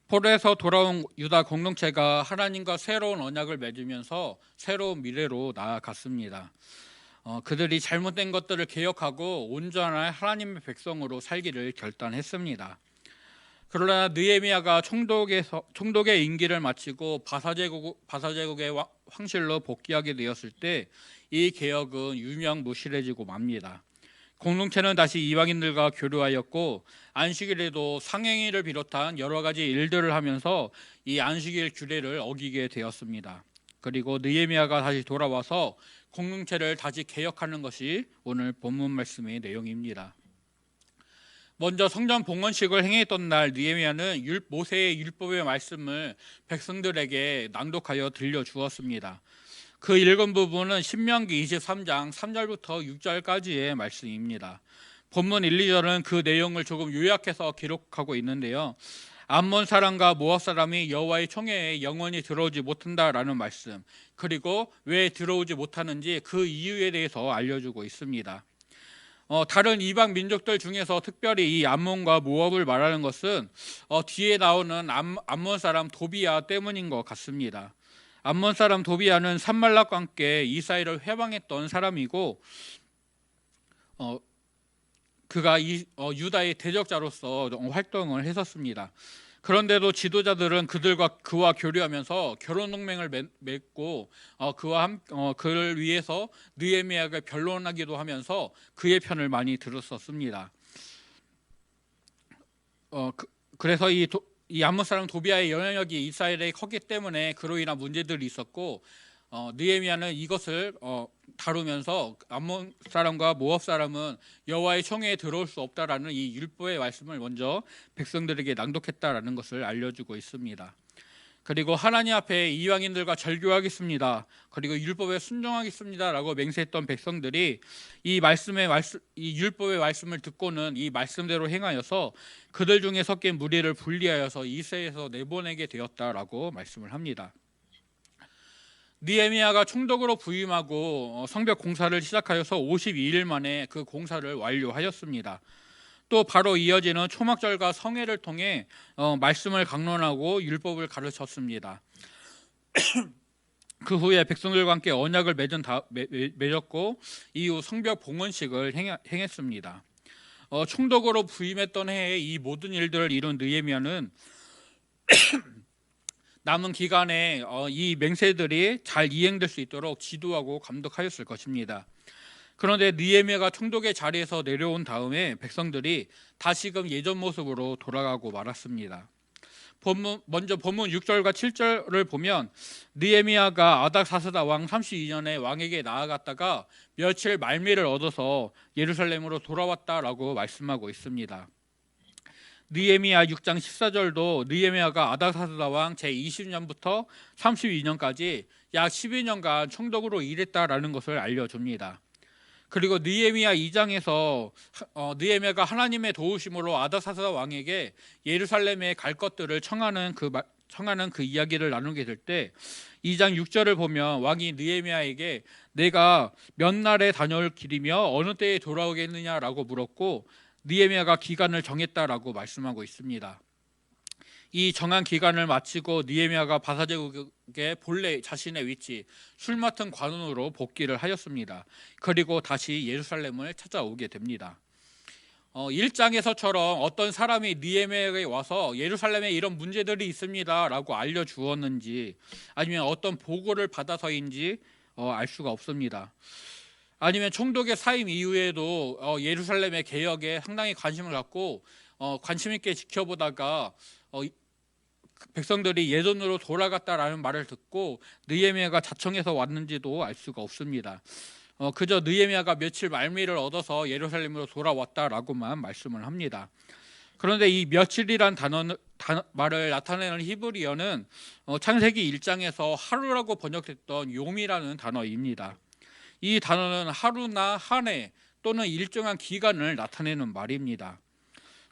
포로에서 돌아온 유다 공동체가 하나님과 새로운 언약을 맺으면서 새로운 미래로 나아갔습니다. 그들이 잘못된 것들을 개혁하고 온전한 하나님의 백성으로 살기를 결단했습니다. 그러나 느헤미야가 총독의 임기를 마치고 바사제국의 황실로 복귀하게 되었을 때 이 개혁은 유명무실해지고 맙니다. 공동체는 다시 이방인들과 교류하였고 안식일에도 상행일을 비롯한 여러 가지 일들을 하면서 이 안식일 규례를 어기게 되었습니다. 그리고 느헤미야가 다시 돌아와서 공동체를 다시 개혁하는 것이 오늘 본문 말씀의 내용입니다. 먼저 성전 봉헌식을 행했던 날 느헤미야는 모세의 율법의 말씀을 백성들에게 낭독하여 들려주었습니다. 그 읽은 부분은 신명기 23장 3절부터 6절까지의 말씀입니다. 본문 1, 2절은 그 내용을 조금 요약해서 기록하고 있는데요. 암몬 사람과 모압 사람이 여호와의 총회에 영원히 들어오지 못한다라는 말씀, 그리고 왜 들어오지 못하는지 그 이유에 대해서 알려주고 있습니다. 다른 이방 민족들 중에서 특별히 이 암몬과 모압을 말하는 것은 뒤에 나오는 암몬 사람 도비야 때문인 것 같습니다. 암몬 사람 도비야는 산말락과 함께 이스라엘을 회방했던 사람이고 그가 유다의 대적자로서 활동을 했었습니다. 그런데도 지도자들은 그와 교류하면서 결혼 동맹을 맺고 그를 위해서 느헤미야가 변론하기도 하면서 그의 편을 많이 들었었습니다. 그래서 이 암몬 사람 도비야의 영향력이 이스라엘에 컸기 때문에 그로 인한 문제들이 있었고 느헤미야는 이것을 다루면서 암몬 사람과 모압 사람은 여호와의 총회에 들어올 수 없다라는 이 율법의 말씀을 먼저 백성들에게 낭독했다라는 것을 알려주고 있습니다. 그리고 하나님 앞에 이방인들과 절교하겠습니다. 그리고 율법에 순종하겠습니다라고 맹세했던 백성들이 이 율법의 말씀을 듣고는 이 말씀대로 행하여서 그들 중에 섞인 무리를 분리하여서 이스라엘에서 내보내게 되었다라고 말씀을 합니다. 느헤미야가 총독으로 부임하고 성벽 공사를 시작하여서 52일 만에 그 공사를 완료하였습니다. 또 바로 이어지는 초막절과 성회를 통해 말씀을 강론하고 율법을 가르쳤습니다. 그 후에 백성들과 함께 언약을 맺었고 이후 성벽 봉헌식을 행했습니다. 총독으로 부임했던 해에 이 모든 일들을 이룬 느헤미야는 남은 기간에 이 맹세들이 잘 이행될 수 있도록 지도하고 감독하였을 것입니다. 그런데 느헤미야가 총독의 자리에서 내려온 다음에 백성들이 다시금 예전 모습으로 돌아가고 말았습니다. 먼저 본문 6절과 7절을 보면 느헤미야가 아닥사스다 왕 32년에 왕에게 나아갔다가 며칠 말미를 얻어서 예루살렘으로 돌아왔다라고 말씀하고 있습니다. 느헤미야 6장 14절도 느헤미야가 아닥사스다 왕 제20년부터 32년까지 약 12년간 총독으로 일했다라는 것을 알려줍니다. 그리고 느헤미야 2장에서 느헤미야가 하나님의 도우심으로 아닥사스다 왕에게 예루살렘에 갈 것들을 청하는 그 이야기를 나누게 될 때 2장 6절을 보면 왕이 느헤미야에게 내가 몇 날에 다녀올 길이며 어느 때에 돌아오겠느냐라고 물었고 느헤미야가 기간을 정했다라고 말씀하고 있습니다. 이 정한 기간을 마치고 느헤미야가 바사제국의 본래 자신의 위치 술 맡은 관원으로 복귀를 하였습니다. 그리고 다시 예루살렘을 찾아오게 됩니다. 1장에서처럼 어떤 사람이 느헤미야에게 와서 예루살렘에 이런 문제들이 있습니다 라고 알려주었는지 아니면 어떤 보고를 받아서인지 알 수가 없습니다. 아니면 총독의 사임 이후에도 예루살렘의 개혁에 상당히 관심을 갖고 관심 있게 지켜보다가 백성들이 예전으로 돌아갔다라는 말을 듣고 느헤미야가 자청해서 왔는지도 알 수가 없습니다. 그저 느헤미야가 며칠 말미를 얻어서 예루살렘으로 돌아왔다라고만 말씀을 합니다. 그런데 이 며칠이란 말을 나타내는 히브리어는 창세기 1장에서 하루라고 번역됐던 용이라는 단어입니다. 이 단어는 하루나 한 해 또는 일정한 기간을 나타내는 말입니다.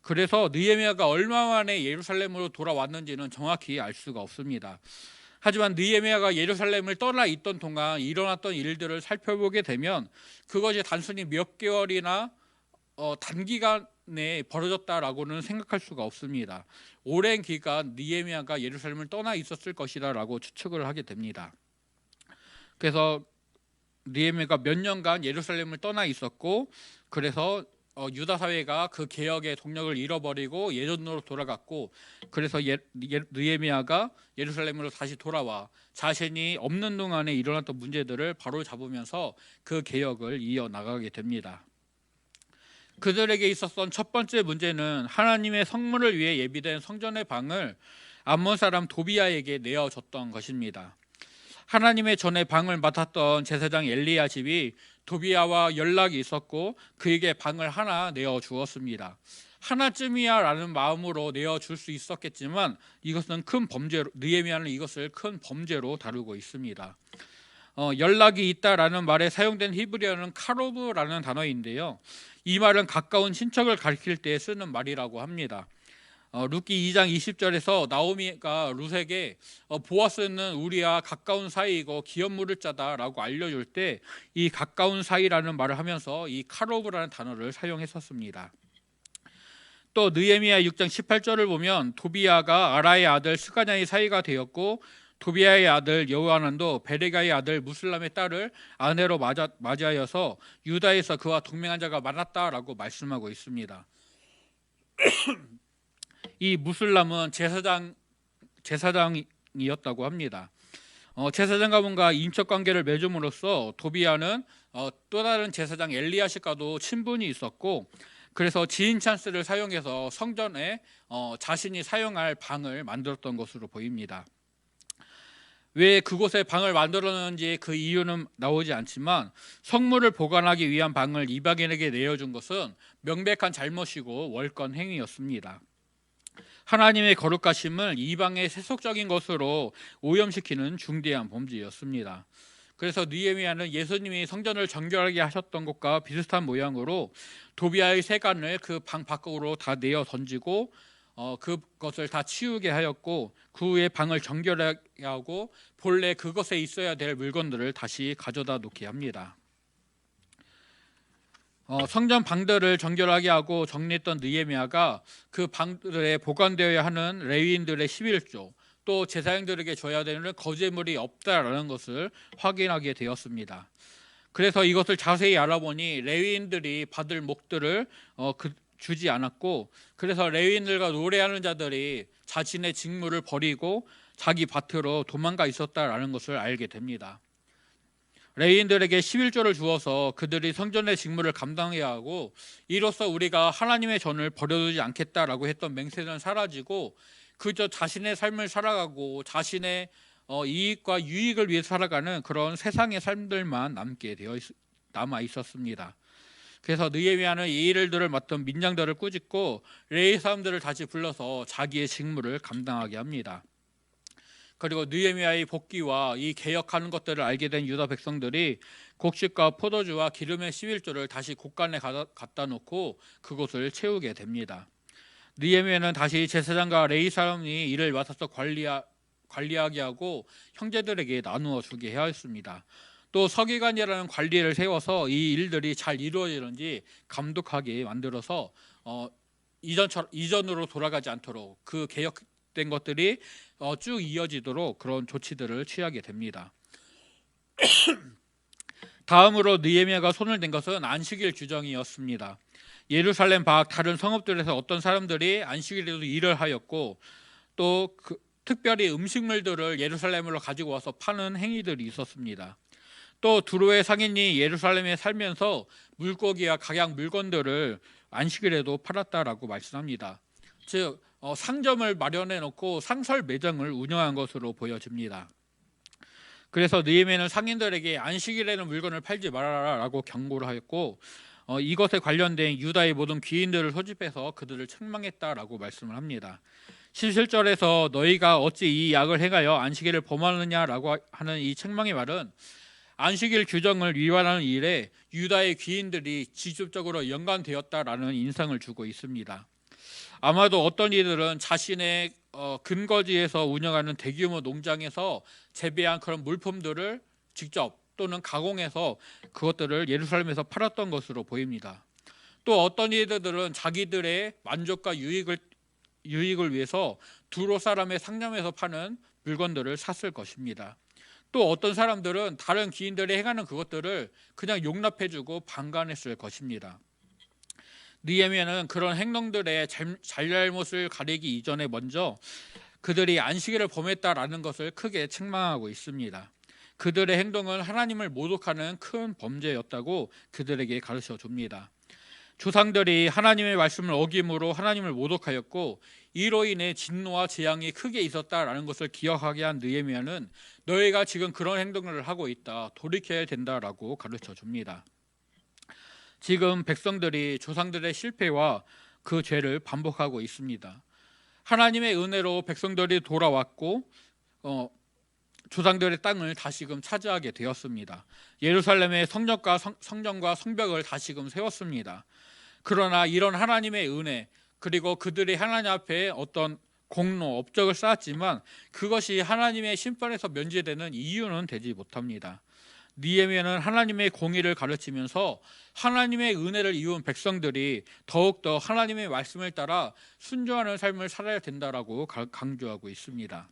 그래서 느헤미야가 얼마 만에 예루살렘으로 돌아왔는지는 정확히 알 수가 없습니다. 하지만 느헤미야가 예루살렘을 떠나 있던 동안 일어났던 일들을 살펴보게 되면 그것이 단순히 몇 개월이나 단기간에 벌어졌다라고는 생각할 수가 없습니다. 오랜 기간 느헤미야가 예루살렘을 떠나 있었을 것이다라고 추측을 하게 됩니다. 그래서 느헤미야가 몇 년간 예루살렘을 떠나 있었고, 그래서 유다 사회가 그 개혁의 동력을 잃어버리고 예전으로 돌아갔고, 그래서 느헤미야가 예루살렘으로 다시 돌아와 자신이 없는 동안에 일어났던 문제들을 바로 잡으면서 그 개혁을 이어나가게 됩니다. 그들에게 있었던 첫 번째 문제는 하나님의 성물을 위해 예비된 성전의 방을 암몬 사람 도비야에게 내어줬던 것입니다. 하나님의 전에 방을 맡았던 제사장 엘리야십이 도비야와 연락이 있었고 그에게 방을 하나 내어주었습니다. 하나쯤이야 라는 마음으로 내어줄 수 있었겠지만 이것은 큰 범죄로, 느헤미야는 이것을 큰 범죄로 다루고 있습니다. 연락이 있다라는 말에 사용된 히브리어는 카로브라는 단어인데요, 이 말은 가까운 친척을 가리킬 때 쓰는 말이라고 합니다. 룻기 2장 20절에서 나오미가 룻에게 보아스는 우리와 가까운 사이이고 기업 물을 자다라고 알려줄 때 이 가까운 사이라는 말을 하면서 이 카로브라는 단어를 사용했었습니다. 또 느헤미야 6장 18절을 보면 도비야가 아라의 아들 스가냐의 사이가 되었고 도비야의 아들 여호하난도 베레가의 아들 무슬람의 딸을 아내로 맞이하여서 유다에서 그와 동맹한 자가 많았다라고 말씀하고 있습니다. 이 무슬람은 제사장이었다고 합니다. 제사장과 뭔가 인적 관계를 맺음으로써 도비야는 또 다른 제사장 엘리야십과도 친분이 있었고, 그래서 지인 찬스를 사용해서 성전에 자신이 사용할 방을 만들었던 것으로 보입니다. 왜 그곳에 방을 만들었는지 그 이유는 나오지 않지만 성물을 보관하기 위한 방을 이방인에게 내어준 것은 명백한 잘못이고 월권 행위였습니다. 하나님의 거룩하심을 이방의 세속적인 것으로 오염시키는 중대한 범죄였습니다. 그래서 느헤미야는 예수님이 성전을 정결하게 하셨던 것과 비슷한 모양으로 도비야의 세간을 그 방 밖으로 다 내어 던지고 그것을 다 치우게 하였고, 그 후에 방을 정결하게 하고 본래 그것에 있어야 될 물건들을 다시 가져다 놓게 합니다. 성전 방들을 정결하게 하고 정리했던 느헤미야가 그 방들에 보관되어야 하는 레위인들의 11조, 또 제사장들에게 줘야 되는 거제물이 없다라는 것을 확인하게 되었습니다. 그래서 이것을 자세히 알아보니 레위인들이 받을 목들을 주지 않았고, 그래서 레위인들과 노래하는 자들이 자신의 직무를 버리고 자기 밭으로 도망가 있었다라는 것을 알게 됩니다. 레위인들에게 11조를 주어서 그들이 성전의 직무를 감당해야 하고, 이로써 우리가 하나님의 전을 버려두지 않겠다라고 했던 맹세는 사라지고 그저 자신의 삶을 살아가고 자신의 이익과 유익을 위해 살아가는 그런 세상의 삶들만 남아 있었습니다. 그래서 느헤미야는 이 일들을 맡은 민장들을 꾸짖고 레위 사람들을 다시 불러서 자기의 직무를 감당하게 합니다. 그리고 느헤미야의 복귀와 이 개혁하는 것들을 알게 된 유다 백성들이 곡식과 포도주와 기름의 11조를 다시 곳간에 갖다 놓고 그곳을 채우게 됩니다. 느헤미야는 다시 제사장과 레위 사람이 이를 맡아서 관리하게 하고 형제들에게 나누어 주게 하였습니다. 또 서기관이라는 관리를 세워서 이 일들이 잘 이루어지는지 감독하게 만들어서 이전으로 돌아가지 않도록 그 개혁된 것들이 쭉 이어지도록 그런 조치들을 취하게 됩니다. 다음으로 느헤미야가 손을 댄 것은 안식일 규정이었습니다. 예루살렘 밖 다른 성읍들에서 어떤 사람들이 안식일에도 일을 하였고, 또 특별히 음식물들을 예루살렘으로 가지고 와서 파는 행위들이 있었습니다. 또 두로의 상인이 예루살렘에 살면서 물고기와 각양 물건들을 안식일에도 팔았다라고 말씀합니다. 즉 상점을 마련해 놓고 상설 매장을 운영한 것으로 보여집니다. 그래서 느헤미야는 상인들에게 안식일에는 물건을 팔지 말아라라고 경고를 하였고, 이것에 관련된 유다의 모든 귀인들을 소집해서 그들을 책망했다라고 말씀을 합니다. 17절에서 너희가 어찌 이 약을 행하여 안식일을 범하느냐라고 하는 이 책망의 말은 안식일 규정을 위반하는 일에 유다의 귀인들이 직접적으로 연관되었다라는 인상을 주고 있습니다. 아마도 어떤 이들은 자신의 근거지에서 운영하는 대규모 농장에서 재배한 그런 물품들을 직접 또는 가공해서 그것들을 예루살렘에서 팔았던 것으로 보입니다. 또 어떤 이들은 자기들의 만족과 유익을 위해서 두로 사람의 상점에서 파는 물건들을 샀을 것입니다. 또 어떤 사람들은 다른 기인들이 행하는 그것들을 그냥 용납해주고 방관했을 것입니다. 느헤미야는 그런 행동들의 잘잘못을 가리기 이전에 먼저 그들이 안식일을 범했다라는 것을 크게 책망하고 있습니다. 그들의 행동은 하나님을 모독하는 큰 범죄였다고 그들에게 가르쳐 줍니다. 조상들이 하나님의 말씀을 어김으로 하나님을 모독하였고 이로 인해 진노와 재앙이 크게 있었다라는 것을 기억하게 한 느헤미야는 너희가 지금 그런 행동을 하고 있다, 돌이켜야 된다라고 가르쳐 줍니다. 지금 백성들이 조상들의 실패와 그 죄를 반복하고 있습니다. 하나님의 은혜로 백성들이 돌아왔고 조상들의 땅을 다시금 차지하게 되었습니다. 예루살렘의 성전과 성벽을 다시금 세웠습니다. 그러나 이런 하나님의 은혜, 그리고 그들이 하나님 앞에 어떤 공로, 업적을 쌓았지만 그것이 하나님의 심판에서 면제되는 이유는 되지 못합니다. 느헤미야는 하나님의 공의를 가르치면서 하나님의 은혜를 입은 백성들이 더욱더 하나님의 말씀을 따라 순종하는 삶을 살아야 된다라고 강조하고 있습니다.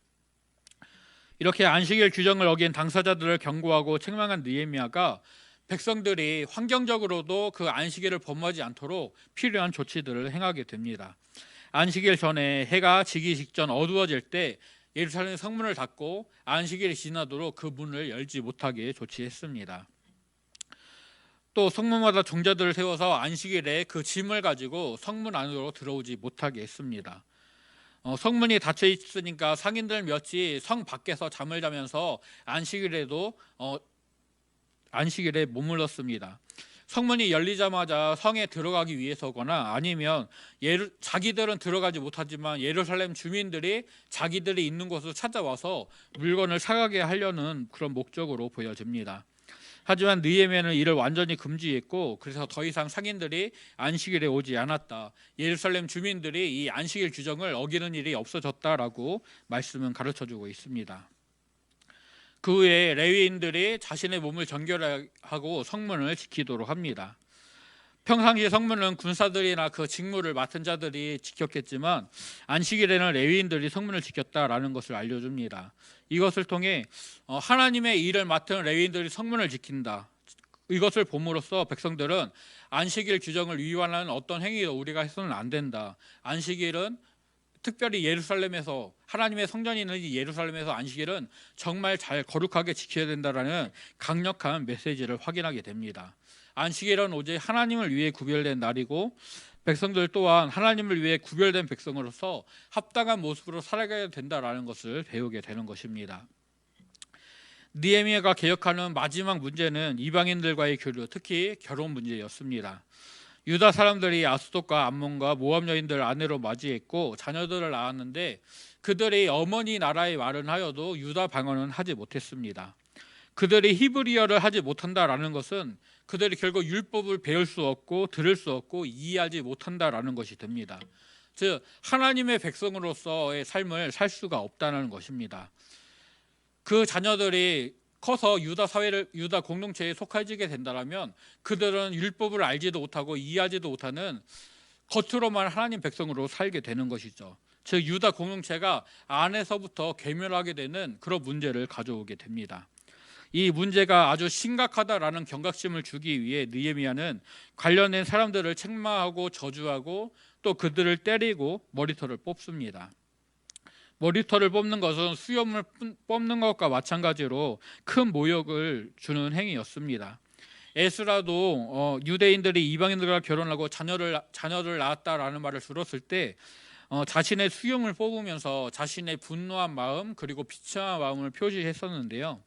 이렇게 안식일 규정을 어긴 당사자들을 경고하고 책망한 느헤미야가 백성들이 환경적으로도 그 안식일을 범하지 않도록 필요한 조치들을 행하게 됩니다. 안식일 전에 해가 지기 직전 어두워질 때 예루살렘 성문을 닫고 안식일이 지나도록 그 문을 열지 못하게 조치했습니다. 또 성문마다 종자들을 세워서 안식일에 그 짐을 가지고 성문 안으로 들어오지 못하게 했습니다. 성문이 닫혀 있으니까 상인들 몇이 성 밖에서 잠을 자면서 안식일에 머물렀습니다. 성문이 열리자마자 성에 들어가기 위해서거나 아니면 자기들은 들어가지 못하지만 예루살렘 주민들이 자기들이 있는 곳을 찾아와서 물건을 사가게 하려는 그런 목적으로 보여집니다. 하지만 느헤미야는 이를 완전히 금지했고 그래서 더 이상 상인들이 안식일에 오지 않았다. 예루살렘 주민들이 이 안식일 규정을 어기는 일이 없어졌다라고 말씀은 가르쳐주고 있습니다. 그 후에 레위인들이 자신의 몸을 정결하고 성문을 지키도록 합니다. 평상시 성문은 군사들이나 그 직무를 맡은 자들이 지켰겠지만 안식일에는 레위인들이 성문을 지켰다라는 것을 알려줍니다. 이것을 통해 하나님의 일을 맡은 레위인들이 성문을 지킨다. 이것을 봄으로써 백성들은 안식일 규정을 위반하는 어떤 행위도 우리가 해서는 안 된다. 안식일은 특별히 예루살렘에서 하나님의 성전이 있는 이 예루살렘에서 안식일은 정말 잘 거룩하게 지켜야 된다라는 강력한 메시지를 확인하게 됩니다. 안식일은 오직 하나님을 위해 구별된 날이고 백성들 또한 하나님을 위해 구별된 백성으로서 합당한 모습으로 살아가야 된다라는 것을 배우게 되는 것입니다. 느헤미야가 개혁하는 마지막 문제는 이방인들과의 교류, 특히 결혼 문제였습니다. 유다 사람들이 아스돗과 암몬과 모압 여인들 아내로 맞이했고 자녀들을 낳았는데 그들이 어머니 나라의 말은 하여도 유다 방언은 하지 못했습니다. 그들이 히브리어를 하지 못한다라는 것은 그들이 결국 율법을 배울 수 없고 들을 수 없고 이해하지 못한다라는 것이 됩니다. 즉 하나님의 백성으로서의 삶을 살 수가 없다는 것입니다. 그 자녀들이 커서 유다 공동체에 속해지게 된다면 그들은 율법을 알지도 못하고 이해하지도 못하는 겉으로만 하나님 백성으로 살게 되는 것이죠. 즉 유다 공동체가 안에서부터 괴멸하게 되는 그런 문제를 가져오게 됩니다. 이 문제가 아주 심각하다라는 경각심을 주기 위해 느헤미야는 관련된 사람들을 책망하고 저주하고 또 그들을 때리고 머리털을 뽑습니다. 머리털을 뽑는 것은 수염을 뽑는 것과 마찬가지로 큰 모욕을 주는 행위였습니다. 에스라도 유대인들이 이방인들과 결혼하고 자녀를 낳았다라는 말을 들었을 때 자신의 수염을 뽑으면서 자신의 분노한 마음 그리고 비참한 마음을 표시했었는데요.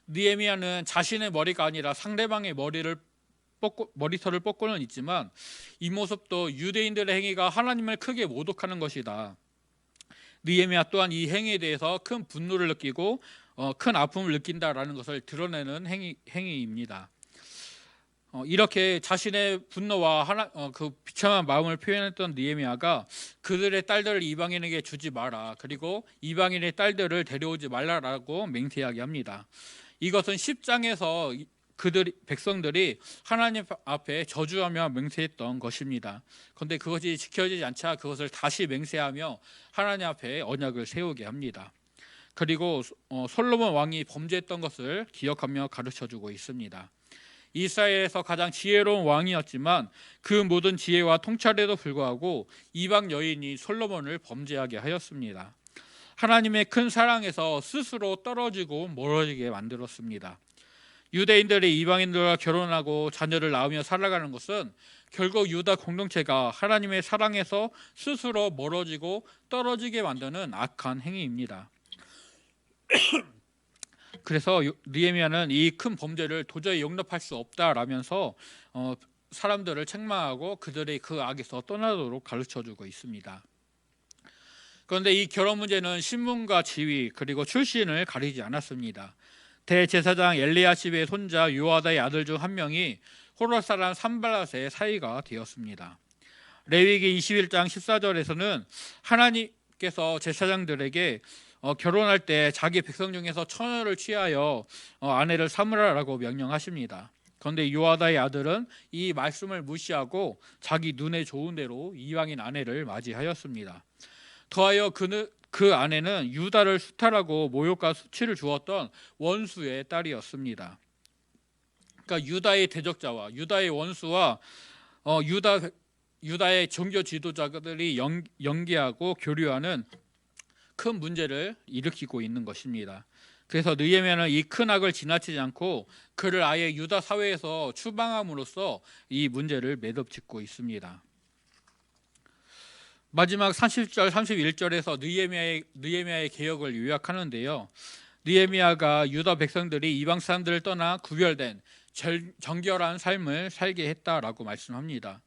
느헤미야는 자신의 머리가 아니라 상대방의 머리털을 뽑고는 있지만 이 모습도 유대인들의 행위가 하나님을 크게 모독하는 것이다. 느헤미야 또한 이 행위에 대해서 큰 분노를 느끼고 큰 아픔을 느낀다라는 것을 드러내는 행위입니다. 이렇게 자신의 분노와 그 비참한 마음을 표현했던 느헤미야가 그들의 딸들을 이방인에게 주지 마라, 그리고 이방인의 딸들을 데려오지 말라라고 맹세하게 합니다. 이것은 10장에서 백성들이 하나님 앞에 저주하며 맹세했던 것입니다. 그런데 그것이 지켜지지 않자 그것을 다시 맹세하며 하나님 앞에 언약을 세우게 합니다. 그리고 솔로몬 왕이 범죄했던 것을 기억하며 가르쳐주고 있습니다. 이스라엘에서 가장 지혜로운 왕이었지만 그 모든 지혜와 통찰에도 불구하고 이방 여인이 솔로몬을 범죄하게 하였습니다. 하나님의 큰 사랑에서 스스로 떨어지고 멀어지게 만들었습니다. 유대인들이 이방인들과 결혼하고 자녀를 낳으며 살아가는 것은 결국 유다 공동체가 하나님의 사랑에서 스스로 멀어지고 떨어지게 만드는 악한 행위입니다. 그래서 느헤미야는 이 큰 범죄를 도저히 용납할 수 없다라면서 사람들을 책망하고 그들의 그 악에서 떠나도록 가르쳐주고 있습니다. 그런데 이 결혼 문제는 신분과 지위 그리고 출신을 가리지 않았습니다. 대제사장 엘리야십의 손자 요아다의 아들 중 한 명이 호롯 사람 산발랏의 사이가 되었습니다. 레위기 21장 14절에서는 하나님께서 제사장들에게 결혼할 때 자기 백성 중에서 처녀를 취하여 아내를 삼으라라고 명령하십니다. 그런데 요아다의 아들은 이 말씀을 무시하고 자기 눈에 좋은 대로 이방인 아내를 맞이하였습니다. 더하여 그 아내는 유다를 수탈하고 모욕과 수치를 주었던 원수의 딸이었습니다. 그러니까 유다의 대적자와 유다의 원수와 유다의 종교 지도자들이 연계하고 교류하는 큰 문제를 일으키고 있는 것입니다. 그래서 느헤미야는 이 큰 악을 지나치지 않고 그를 아예 유다 사회에서 추방함으로써 이 문제를 매듭짓고 있습니다. 마지막 30절 31절에서 느헤미야의 개혁을 요약하는데요. 느헤미야가 유다 백성들이 이방 사람들을 떠나 구별된 정결한 삶을 살게 했다라고 말씀합니다.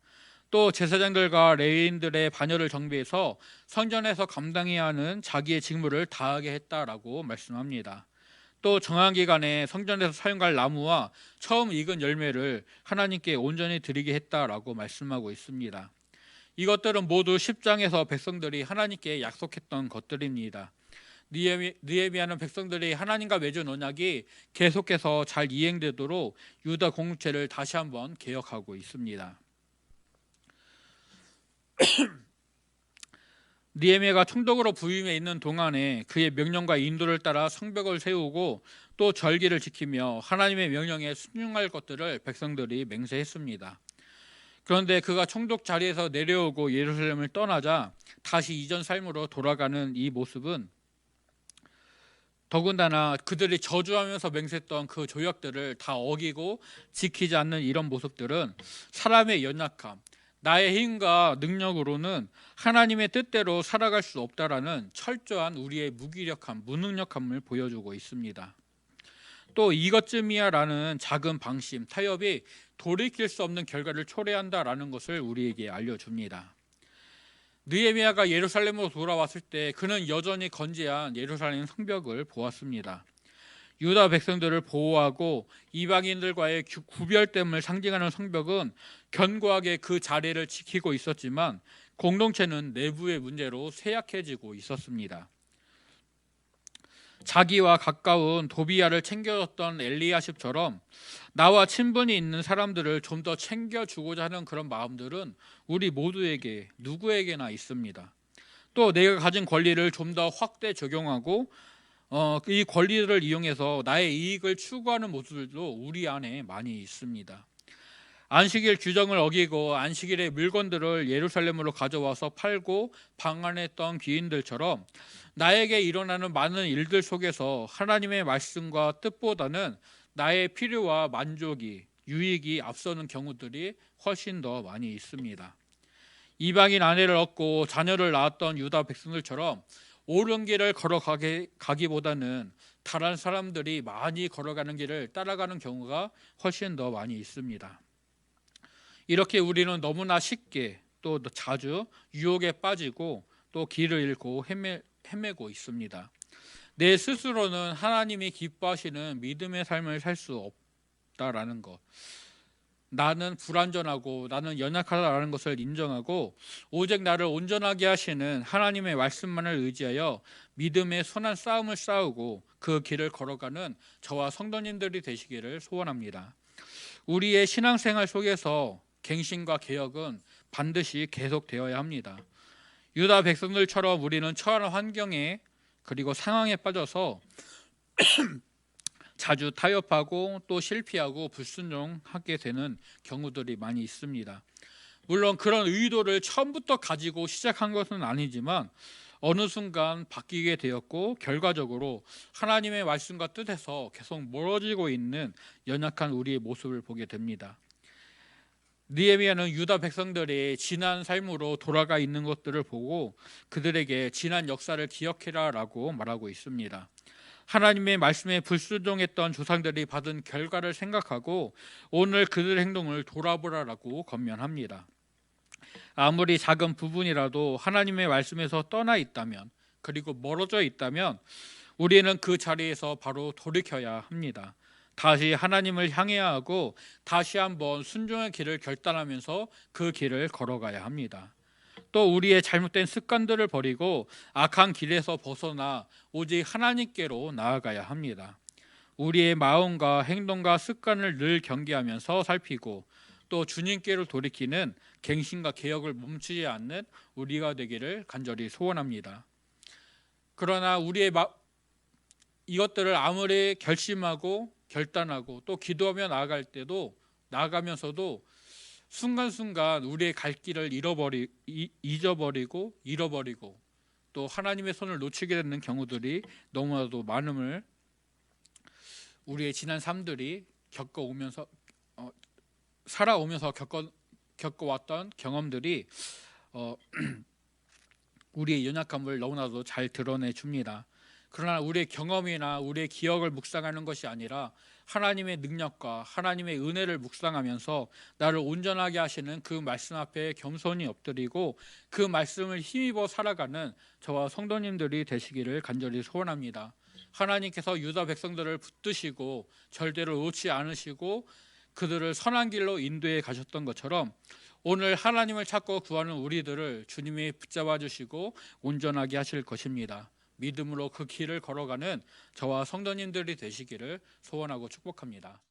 또 제사장들과 레위인들의 반열을 정비해서 성전에서 감당해야 하는 자기의 직무를 다하게 했다라고 말씀합니다. 또 정한 기간에 성전에서 사용할 나무와 처음 익은 열매를 하나님께 온전히 드리게 했다라고 말씀하고 있습니다. 이것들은 모두 10장에서 백성들이 하나님께 약속했던 것들입니다. 느헤미야는 백성들이 하나님과 맺은 언약이 계속해서 잘 이행되도록 유다 공동체를 다시 한번 개혁하고 있습니다. 느헤미야가 총독으로 부임해 있는 동안에 그의 명령과 인도를 따라 성벽을 세우고 또 절기를 지키며 하나님의 명령에 순종할 것들을 백성들이 맹세했습니다. 그런데 그가 총독 자리에서 내려오고 예루살렘을 떠나자 다시 이전 삶으로 돌아가는 이 모습은 더군다나 그들이 저주하면서 맹세했던 그 조약들을 다 어기고 지키지 않는 이런 모습들은 사람의 연약함, 나의 힘과 능력으로는 하나님의 뜻대로 살아갈 수 없다라는 철저한 우리의 무기력함, 무능력함을 보여주고 있습니다. 또 이것쯤이야라는 작은 방심, 타협이 돌이킬 수 없는 결과를 초래한다라는 것을 우리에게 알려줍니다. 느헤미야가 예루살렘으로 돌아왔을 때 그는 여전히 건재한 예루살렘 성벽을 보았습니다. 유다 백성들을 보호하고 이방인들과의 구별됨을 상징하는 성벽은 견고하게 그 자리를 지키고 있었지만 공동체는 내부의 문제로 쇠약해지고 있었습니다. 자기와 가까운 도비야를 챙겨줬던 엘리야십처럼 나와 친분이 있는 사람들을 좀 더 챙겨주고자 하는 그런 마음들은 우리 모두에게 누구에게나 있습니다. 또 내가 가진 권리를 좀 더 확대 적용하고 이 권리를 이용해서 나의 이익을 추구하는 모습들도 우리 안에 많이 있습니다. 안식일 규정을 어기고 안식일의 물건들을 예루살렘으로 가져와서 팔고 방한했던 귀인들처럼 나에게 일어나는 많은 일들 속에서 하나님의 말씀과 뜻보다는 나의 필요와 만족이, 유익이 앞서는 경우들이 훨씬 더 많이 있습니다. 이방인 아내를 얻고 자녀를 낳았던 유다 백성들처럼 옳은 길을 걸어가기보다는 다른 사람들이 많이 걸어가는 길을 따라가는 경우가 훨씬 더 많이 있습니다. 이렇게 우리는 너무나 쉽게 또 자주 유혹에 빠지고 또 길을 잃고 헤매고 있습니다. 내 스스로는 하나님이 기뻐하시는 믿음의 삶을 살 수 없다라는 것, 나는 불완전하고 나는 연약하다라는 것을 인정하고 오직 나를 온전하게 하시는 하나님의 말씀만을 의지하여 믿음의 선한 싸움을 싸우고 그 길을 걸어가는 저와 성도님들이 되시기를 소원합니다. 우리의 신앙생활 속에서 갱신과 개혁은 반드시 계속되어야 합니다. 유다 백성들처럼 우리는 처한 환경에 그리고 상황에 빠져서 자주 타협하고 또 실패하고 불순종하게 되는 경우들이 많이 있습니다. 물론 그런 의도를 처음부터 가지고 시작한 것은 아니지만 어느 순간 바뀌게 되었고 결과적으로 하나님의 말씀과 뜻에서 계속 멀어지고 있는 연약한 우리의 모습을 보게 됩니다. 느헤미야는 유다 백성들의 지난 삶으로 돌아가 있는 것들을 보고 그들에게 지난 역사를 기억해라 라고 말하고 있습니다. 하나님의 말씀에 불순종했던 조상들이 받은 결과를 생각하고 오늘 그들의 행동을 돌아보라라고 권면합니다. 아무리 작은 부분이라도 하나님의 말씀에서 떠나 있다면 그리고 멀어져 있다면 우리는 그 자리에서 바로 돌이켜야 합니다. 다시 하나님을 향해야 하고 다시 한번 순종의 길을 결단하면서 그 길을 걸어가야 합니다. 또 우리의 잘못된 습관들을 버리고 악한 길에서 벗어나 오직 하나님께로 나아가야 합니다. 우리의 마음과 행동과 습관을 늘 경계하면서 살피고 또 주님께로 돌이키는 갱신과 개혁을 멈추지 않는 우리가 되기를 간절히 소원합니다. 그러나 이것들을 아무리 결심하고 결단하고 또 기도하며 나아갈 때도 나아가면서도 순간순간 우리의 갈 길을 잊어버리고 잃어버리고 또 하나님의 손을 놓치게 되는 경우들이 너무나도 많음을 우리의 지난 삶들이 살아오면서 겪어왔던 경험들이 우리의 연약함을 너무나도 잘 드러내 줍니다. 그러나 우리의 경험이나 우리의 기억을 묵상하는 것이 아니라 하나님의 능력과 하나님의 은혜를 묵상하면서 나를 온전하게 하시는 그 말씀 앞에 겸손히 엎드리고 그 말씀을 힘입어 살아가는 저와 성도님들이 되시기를 간절히 소원합니다. 하나님께서 유다 백성들을 붙드시고 절대로 놓지 않으시고 그들을 선한 길로 인도해 가셨던 것처럼 오늘 하나님을 찾고 구하는 우리들을 주님이 붙잡아 주시고 온전하게 하실 것입니다. 믿음으로 그 길을 걸어가는 저와 성도님들이 되시기를 소원하고 축복합니다.